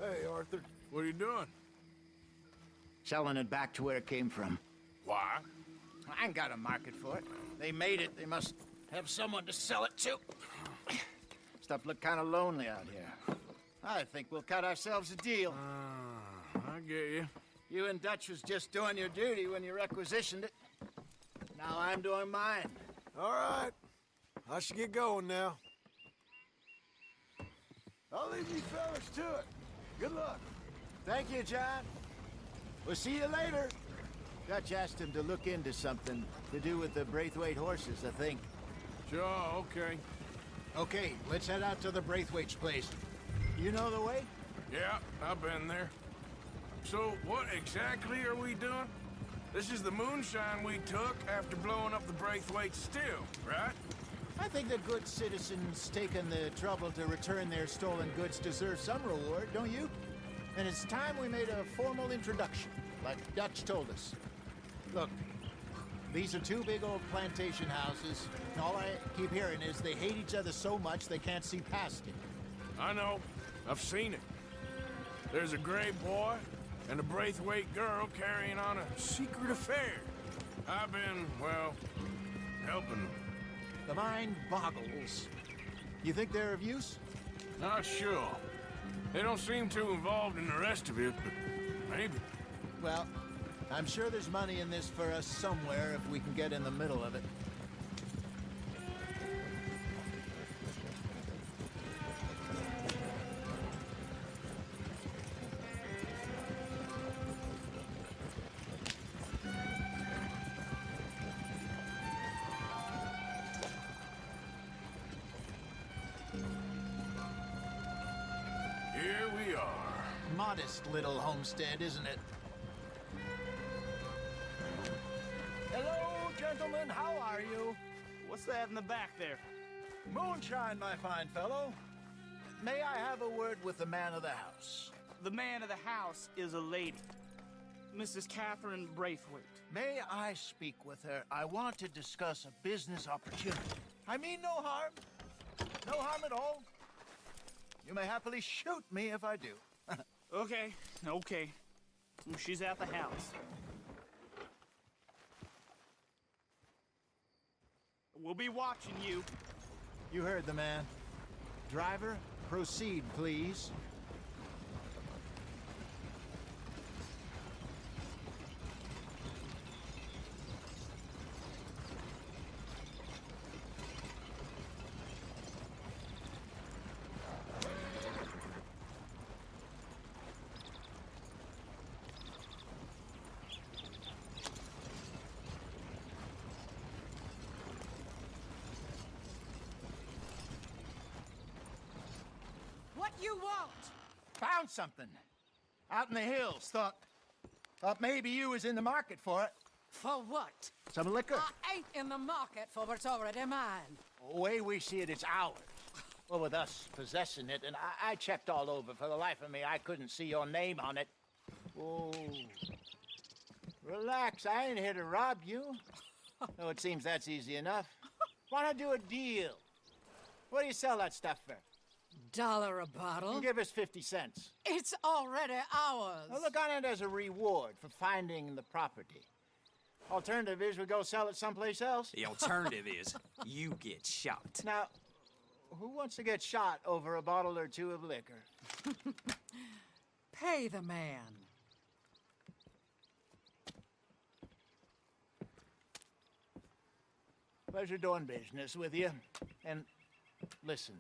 Hey, Arthur. What are you doing? Selling it back to where it came from. Why? I ain't got a market for it. They made it. They must have someone to sell it to. Stuff look kind of lonely out here. I think we'll cut ourselves a deal. I get you. You and Dutch was just doing your duty when you requisitioned it. Now I'm doing mine. All right. I should get going now. I'll leave you fellas to it. Good luck. Thank you, John. We'll see you later. Dutch asked him to look into something to do with the Braithwaite horses, I think. Sure, okay. Okay, let's head out to the Braithwaite's place. You know the way? Yeah, I've been there. So, what exactly are we doing? This is the moonshine we took after blowing up the Braithwaite still, right? I think the good citizens taking the trouble to return their stolen goods deserve some reward, don't you? And it's time we made a formal introduction, like Dutch told us. Look, these are two big old plantation houses, and all I keep hearing is they hate each other so much they can't see past it. I know. I've seen it. There's a gray boy and a Braithwaite girl carrying on a secret affair. I've been, well, helping them. The mind boggles. You think they're of use? Not sure. They don't seem too involved in the rest of it, but maybe. Well, I'm sure there's money in this for us somewhere if we can get in the middle of it. Here we are. Modest little homestead, isn't it? Hello, gentlemen. How are you? What's that in the back there? Moonshine, my fine fellow. May I have a word with the man of the house? The man of the house is a lady. Mrs. Catherine Braithwaite. May I speak with her? I want to discuss a business opportunity. I mean no harm. No harm at all. You may happily shoot me if I do. Okay. She's at the house. We'll be watching you. You heard the man. Driver, proceed, please. What you want? Found something. Out in the hills. Thought maybe you was in the market for it. For what? Some liquor. I ain't in the market for what's already mine. The way we see it, it's ours. Well, with us possessing it, and I checked all over. For the life of me, I couldn't see your name on it. Oh. Relax, I ain't here to rob you. No, it seems that's easy enough. Why not do a deal? What do you sell that stuff for? $1 a bottle? You give us 50 cents. It's already ours. Well, look on it as a reward for finding the property. Alternative is we go sell it someplace else. The alternative is you get shot. Now, who wants to get shot over a bottle or two of liquor? Pay the man. Pleasure doing business with you. And listen,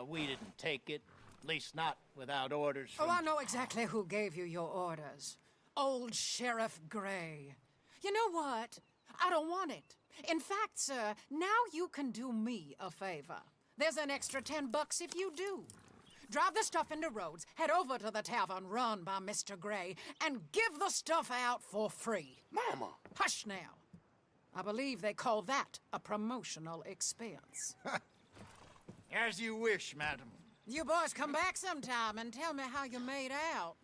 we didn't take it. At least not without orders from... Oh, I know exactly who gave you your orders. Old Sheriff Gray. You know what? I don't want it. In fact, sir, now you can do me a favor. There's an extra $10 if you do. Drive the stuff into Rhodes, head over to the tavern run by Mr. Gray, and give the stuff out for free. Mama! Hush now. I believe they call that a promotional expense. As you wish, madam. You boys come back sometime and tell me how you made out.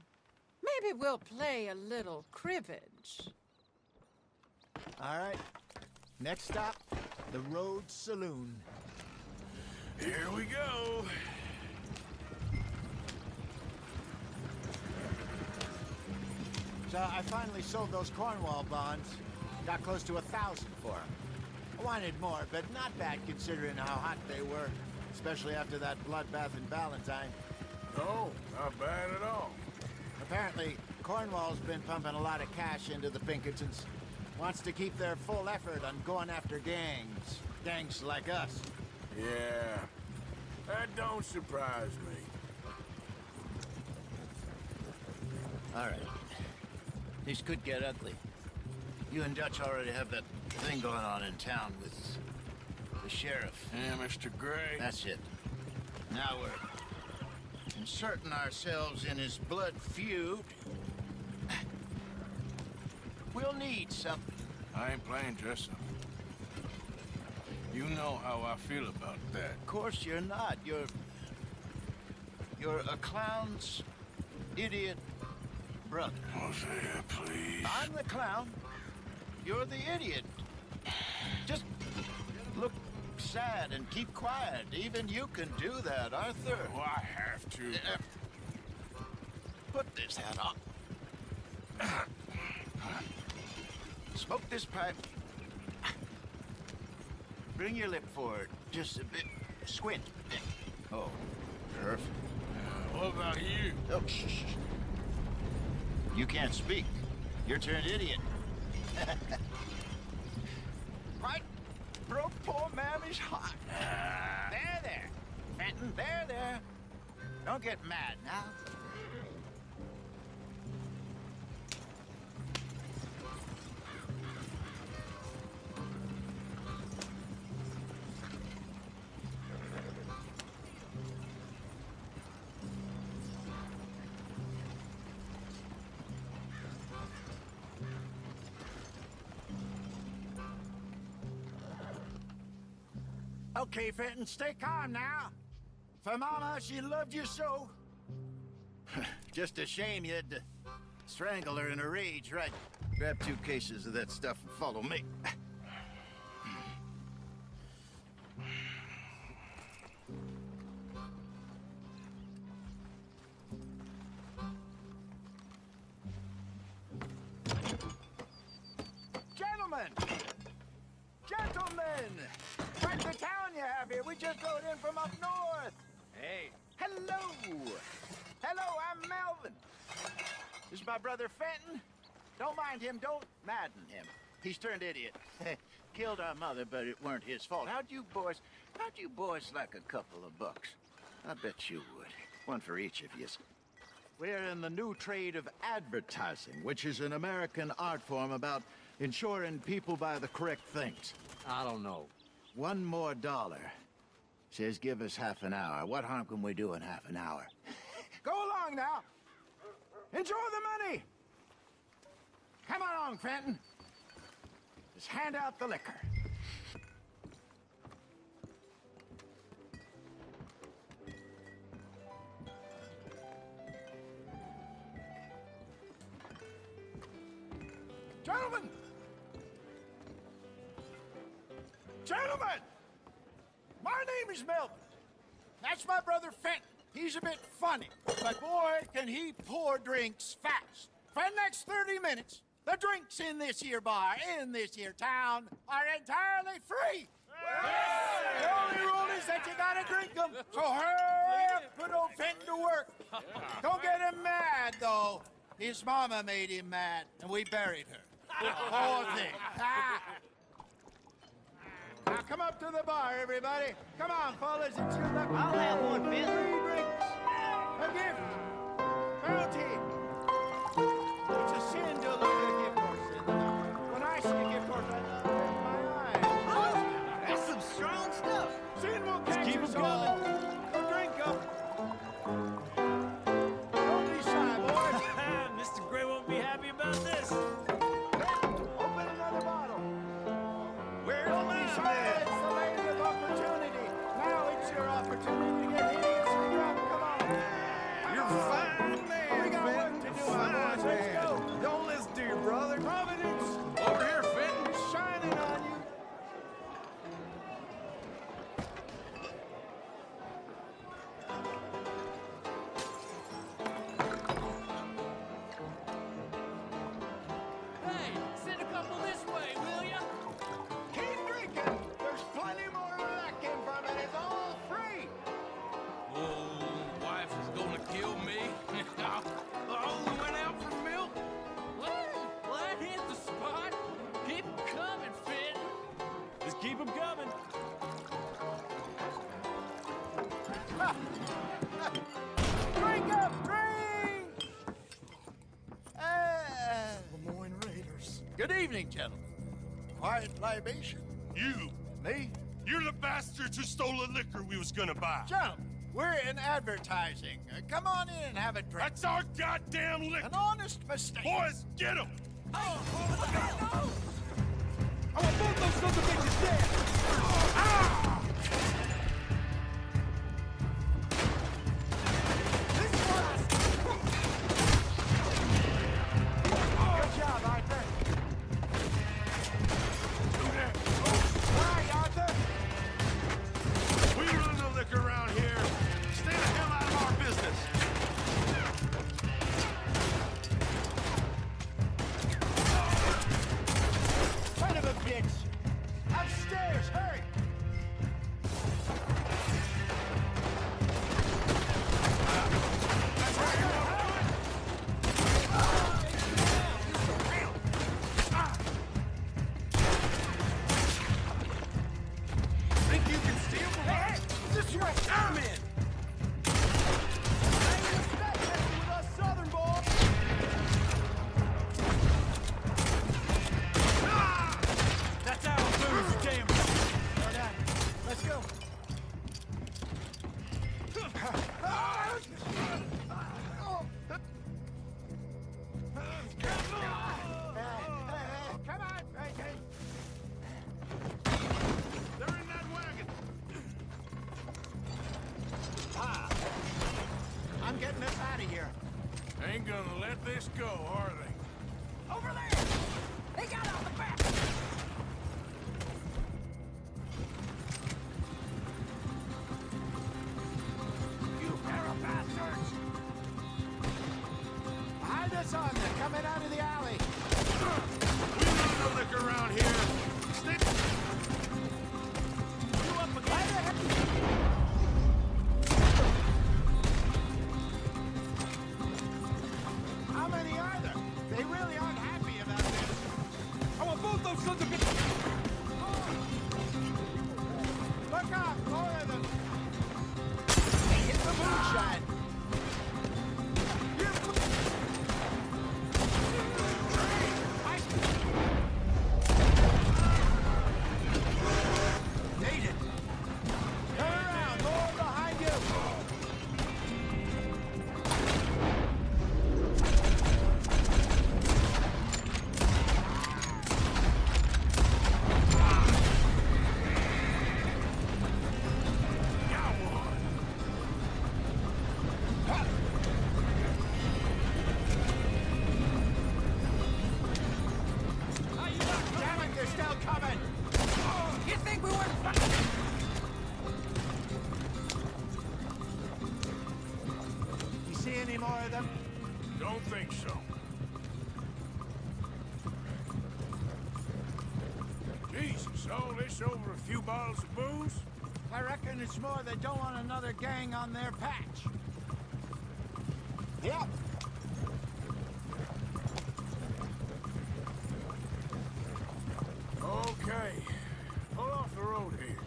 Maybe we'll play a little cribbage. All right. Next stop, the Rhodes Saloon. Here we go. So I finally sold those Cornwall bonds. Got close to 1,000 for them. I wanted more, but not bad considering how hot they were. Especially after that bloodbath in Valentine. No, not bad at all. Apparently, Cornwall's been pumping a lot of cash into the Pinkertons. Wants to keep their full effort on going after gangs. Gangs like us. Yeah, that don't surprise me. All right. This could get ugly. You and Dutch already have that thing going on in town with the sheriff. Yeah, Mr. Gray. That's it. Now we're inserting ourselves in his blood feud. We'll need something. I ain't playing dress-up. You know how I feel about that. Of course you're not. You're a clown's idiot brother. Hosea, please. I'm the clown. You're the idiot. Just look sad and keep quiet. Even you can do that, Arthur. Oh, I have to. Put this hat on. Smoke this pipe. Bring your lip forward just a bit. Squint. Oh, perfect. What about you? Oh, shh, shh. You can't speak. You're turned idiot. Right? Broke poor mammy's heart. There. Fenton, there. Don't get mad now. Okay, Fenton, stay calm now. For Mama, she loved you so. Just a shame you had to strangle her in a rage, right? Grab 2 cases of that stuff and follow me. Gentlemen! Quite the town you have here. We just rode in from up north. Hey. Hello, I'm Melvin. This is my brother Fenton. Don't mind him, don't madden him. He's turned idiot. Killed our mother, but it weren't his fault. How'd you boys like a couple of bucks? I bet you would. One for each of you. We're in the new trade of advertising, which is an American art form about ensuring people buy the correct things. I don't know. $1 more. Says give us half an hour. What harm can we do in half an hour? Go along now. Enjoy the money. Come along, Fenton. Just hand out the liquor. Gentlemen! My name is Melvin. That's my brother Fenton. He's a bit funny, but boy, can he pour drinks fast. For the next 30 minutes, the drinks in this here bar, in this here town, are entirely free. The only rule is that you gotta drink them. So hurry up, put old Fenton to work. Don't get him mad, though. His mama made him mad, and we buried her. Poor thing. Now come up to the bar, everybody. Come on, fellas, it's your luck. I'll have one, Fenton. 3 drinks, a gift, bounty. It's a sin to look at a gift horse. When I see a gift horse, I look with my eyes. That's some strong stuff. Sin will catch us all. Go drink up. Don't be shy, boys. Mr. Gray won't be happy about this. Open another bottle. Don't be shy. It's the land of opportunity. Now it's your opportunity to get hideously drunk. Come on. You're a fine man, We got work to do, my boys. Let's go. Good evening, gentlemen. Quiet libation? You! Me? You're the bastards who stole the liquor we was gonna buy! Gentlemen, we're in advertising. Come on in and have a drink. That's our goddamn liquor! An honest mistake. Boys, get him! I want both those sons of bitches dead! Good job, Arthur. Why, Arthur? We run the liquor around here. Stay the hell out of our business! Son of a bitch! Upstairs, hurry! Think you can steal from us? This way! I'm in! That's our booze, you damn... All right, let's go. Come on, Frankie. They're in that wagon! I'm getting us out of here. Ain't gonna let this go, are they? Over there! They got out the back! You pair of bastards! Behind us on them, coming out of the alley. We run the liquor around here. Stay... You up again? How many are there? They really aren't happy about this. I want both those sons of bitches... Look out, more of them. They hit the moonshine. Made it. Turn around, more behind you. Damn it, they're still coming. You think we weren't... You see any more of them? Don't think so. Jesus, all this over a few bottles of booze? I reckon it's more they don't want another gang on their patch. Yep. Okay. Pull off the road here.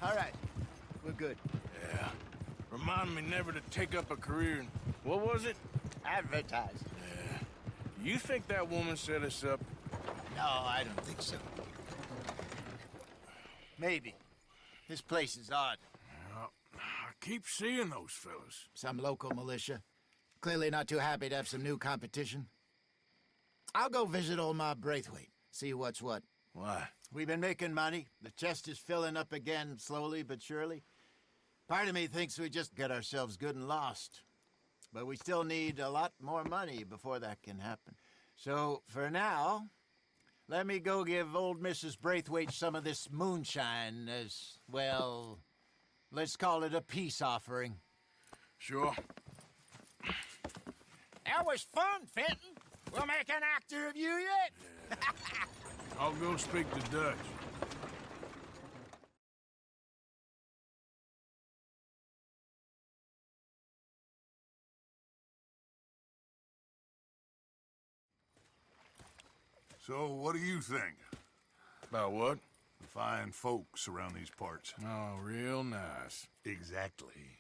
All right. We're good. Yeah. Remind me never to take up a career in... What was it? Advertising. You think that woman set us up? No, I don't think so. Maybe. This place is odd. I keep seeing those fellas. Some local militia. Clearly not too happy to have some new competition. I'll go visit old Ma Braithwaite, see what's what. Why? We've been making money. The chest is filling up again, slowly but surely. Part of me thinks we just get ourselves good and lost. But we still need a lot more money before that can happen. So, for now, let me go give old Mrs. Braithwaite some of this moonshine as, well, let's call it a peace offering. Sure. That was fun, Fenton. We'll make an actor of you yet. I'll go speak to Dutch. So, what do you think? About what? Fine folks around these parts. Oh, real nice. Exactly.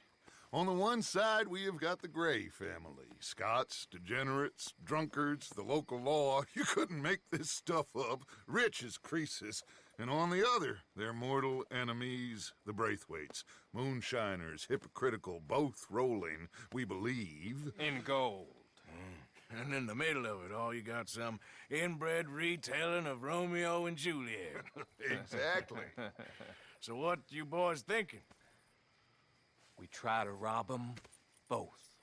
On the one side, we have got the Gray family. Scots, degenerates, drunkards, the local law. You couldn't make this stuff up. Rich as Croesus. And on the other, their mortal enemies, the Braithwaites. Moonshiners, hypocritical, both rolling, we believe. In gold. And in the middle of it all, you got some inbred retelling of Romeo and Juliet. Exactly. So what you boys thinking? We try to rob them both.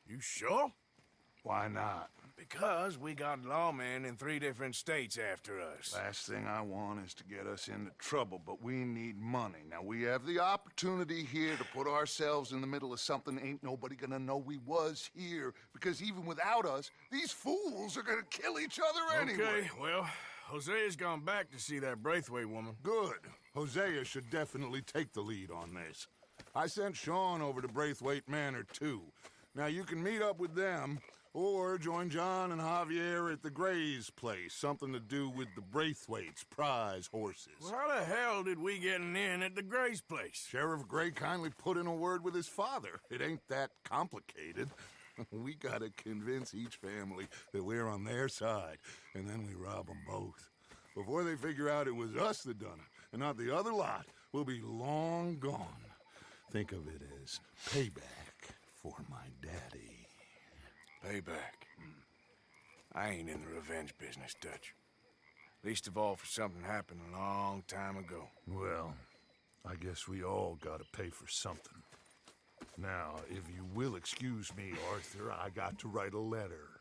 You sure? Why not? Because we got lawmen in 3 different states after us. Last thing I want is to get us into trouble, but we need money. Now, we have the opportunity here to put ourselves in the middle of something ain't nobody gonna know we was here, because even without us, these fools are gonna kill each other anyway. Okay, well, Hosea's gone back to see that Braithwaite woman. Good. Hosea should definitely take the lead on this. I sent Sean over to Braithwaite Manor, too. Now, you can meet up with them, or join John and Javier at the Gray's place. Something to do with the Braithwaites' prize horses. Well, how the hell did we get in at the Gray's place? Sheriff Gray kindly put in a word with his father. It ain't that complicated. We gotta convince each family that we're on their side, and then we rob them both. Before they figure out it was us that done it, and not the other lot, we'll be long gone. Think of it as payback for my daddy. Payback. I ain't in the revenge business, Dutch. Least of all for something happened a long time ago. Well, I guess we all gotta pay for something. Now, if you will excuse me, Arthur, I got to write a letter.